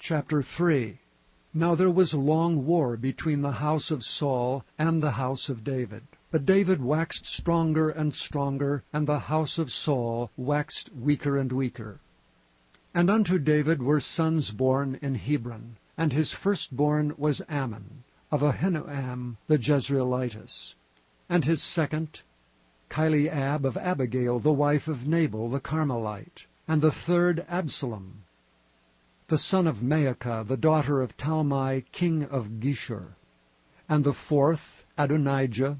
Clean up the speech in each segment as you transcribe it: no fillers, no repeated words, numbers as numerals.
Chapter 3. Now there was a long war between the house of Saul and the house of David. But David waxed stronger and stronger, and the house of Saul waxed weaker and weaker. And unto David were sons born in Hebron, and his firstborn was Ammon, of Ahinoam the Jezreelitess, and his second, Chileab of Abigail, the wife of Nabal the Carmelite, and the third Absalom, the son of Maacah, the daughter of Talmai, king of Geshur, and the fourth Adonijah,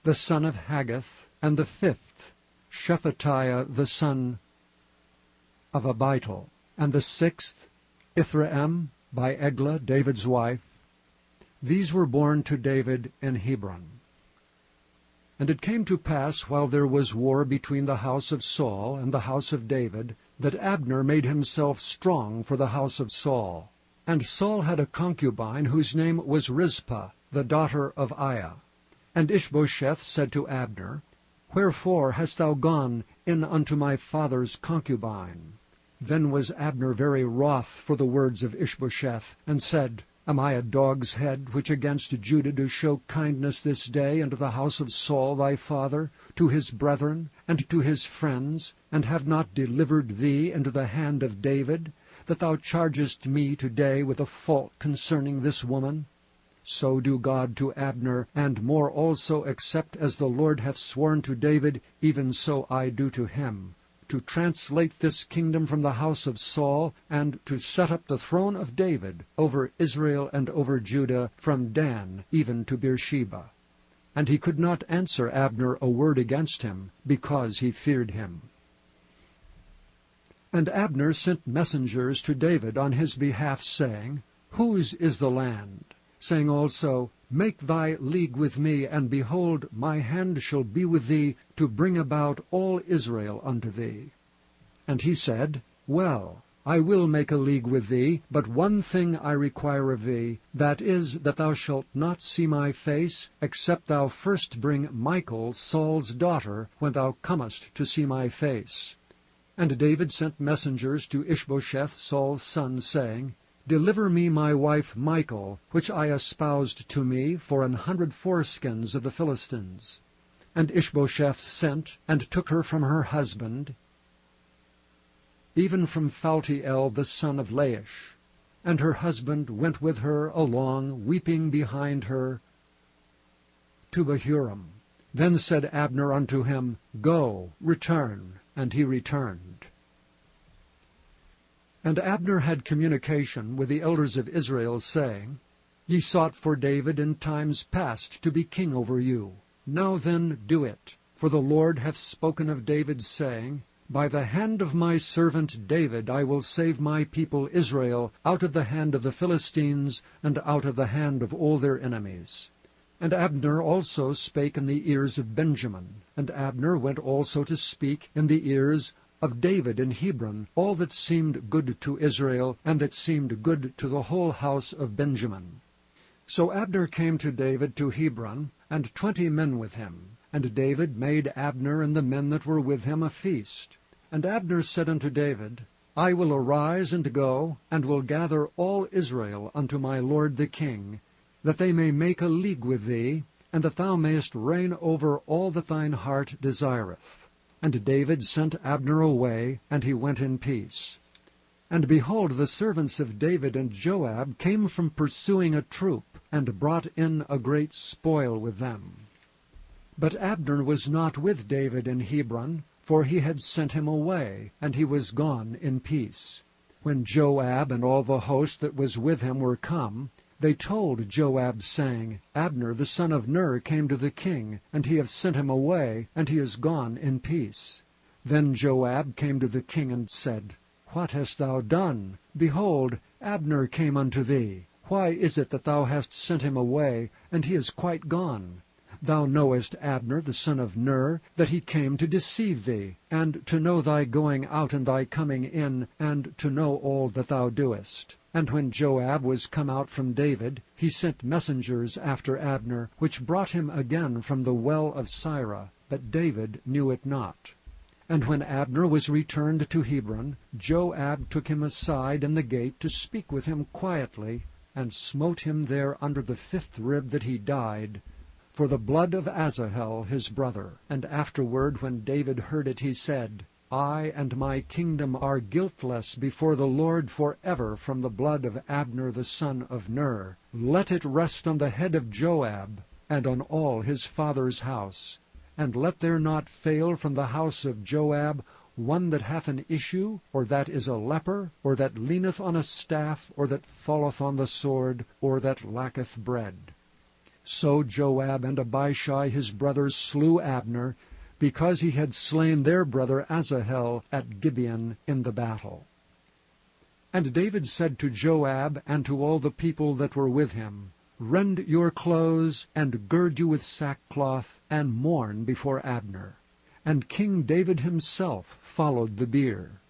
the son of Haggith, and the fifth Shephatiah, the son of Abital, and the sixth Ithream by Eglah, David's wife. These were born to David in Hebron. And it came to pass, while there was war between the house of Saul and the house of David, that Abner made himself strong for the house of Saul. And Saul had a concubine whose name was Rizpah, the daughter of Aiah. And Ishbosheth said to Abner, Wherefore hast thou gone in unto my father's concubine? Then was Abner very wroth for the words of Ishbosheth, and said, Am I a dog's head, which against Judah do show kindness this day unto the house of Saul thy father, to his brethren, and to his friends, and have not delivered thee into the hand of David, that thou chargest me today with a fault concerning this woman? So do God to Abner, and more also, except as the Lord hath sworn to David, even so I do to him, to translate this kingdom from the house of Saul, and to set up the throne of David over Israel and over Judah, from Dan even to Beersheba. And he could not answer Abner a word against him, because he feared him. And Abner sent messengers to David on his behalf, saying, Whose is the land? Saying also, Make thy league with me, and behold, my hand shall be with thee, to bring about all Israel unto thee. And he said, Well, I will make a league with thee, but one thing I require of thee, that is, that thou shalt not see my face, except thou first bring Michal, Saul's daughter, when thou comest to see my face. And David sent messengers to Ishbosheth, Saul's son, saying, Deliver me my wife Michal, which I espoused to me for 100 foreskins of the Philistines. And Ishbosheth sent, and took her from her husband, even from Phaltiel the son of Laish. And her husband went with her along, weeping behind her, to Bahurim. Then said Abner unto him, Go, return. And he returned. And Abner had communication with the elders of Israel, saying, Ye sought for David in times past to be king over you. Now then do it. For the Lord hath spoken of David, saying, By the hand of my servant David I will save my people Israel out of the hand of the Philistines, and out of the hand of all their enemies. And Abner also spake in the ears of Benjamin. And Abner went also to speak in the ears of David in Hebron, all that seemed good to Israel, and that seemed good to the whole house of Benjamin. So Abner came to David to Hebron, and 20 men with him. And David made Abner and the men that were with him a feast. And Abner said unto David, I will arise and go, and will gather all Israel unto my lord the king, that they may make a league with thee, and that thou mayest reign over all that thine heart desireth. And David sent Abner away, and he went in peace. And behold, the servants of David and Joab came from pursuing a troop, and brought in a great spoil with them. But Abner was not with David in Hebron, for he had sent him away, and he was gone in peace. When Joab and all the host that was with him were come, they told Joab, saying, Abner the son of Ner came to the king, and he hath sent him away, and he is gone in peace. Then Joab came to the king, and said, What hast thou done? Behold, Abner came unto thee. Why is it that thou hast sent him away, and he is quite gone? Thou knowest Abner the son of Ner, that he came to deceive thee, and to know thy going out and thy coming in, and to know all that thou doest. And when Joab was come out from David, he sent messengers after Abner, which brought him again from the well of Sirah, but David knew it not. And when Abner was returned to Hebron, Joab took him aside in the gate to speak with him quietly, and smote him there under the 5th rib that he died, for the blood of Asahel his brother. And afterward, when David heard it, he said, I and my kingdom are guiltless before the Lord forever from the blood of Abner the son of Ner. Let it rest on the head of Joab, and on all his father's house. And let there not fail from the house of Joab one that hath an issue, or that is a leper, or that leaneth on a staff, or that falleth on the sword, or that lacketh bread. So Joab and Abishai his brothers slew Abner, because he had slain their brother Asahel at Gibeon in the battle. And David said to Joab and to all the people that were with him, Rend your clothes, and gird you with sackcloth, and mourn before Abner. And King David himself followed the bier.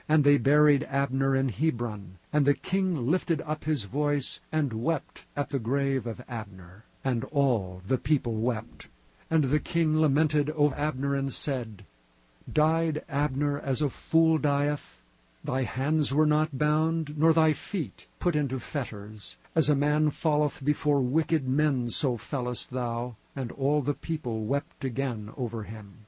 And they buried Abner in Hebron, and the king lifted up his voice, and wept at the grave of Abner. And all the people wept. And the king lamented over Abner, and said, Died Abner as a fool dieth? Thy hands were not bound, nor thy feet put into fetters. As a man falleth before wicked men, so fellest thou. And all the people wept again over him.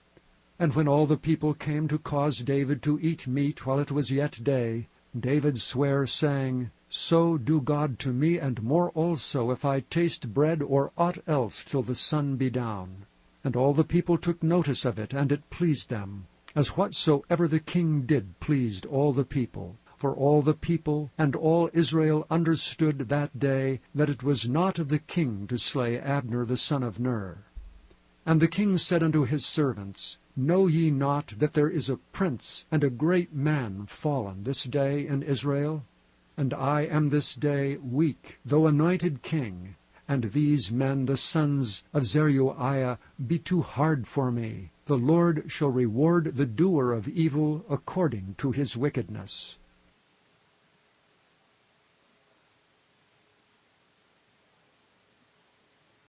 And when all the people came to cause David to eat meat while it was yet day, David sware, saying, So do God to me, and more also, if I taste bread or aught else till the sun be down. And all the people took notice of it, and it pleased them, as whatsoever the king did pleased all the people. For all the people and all Israel understood that day that it was not of the king to slay Abner the son of Ner. And the king said unto his servants, Know ye not that there is a prince and a great man fallen this day in Israel? And I am this day weak, though anointed king, and these men, the sons of Zeruiah, be too hard for me. The Lord shall reward the doer of evil according to his wickedness.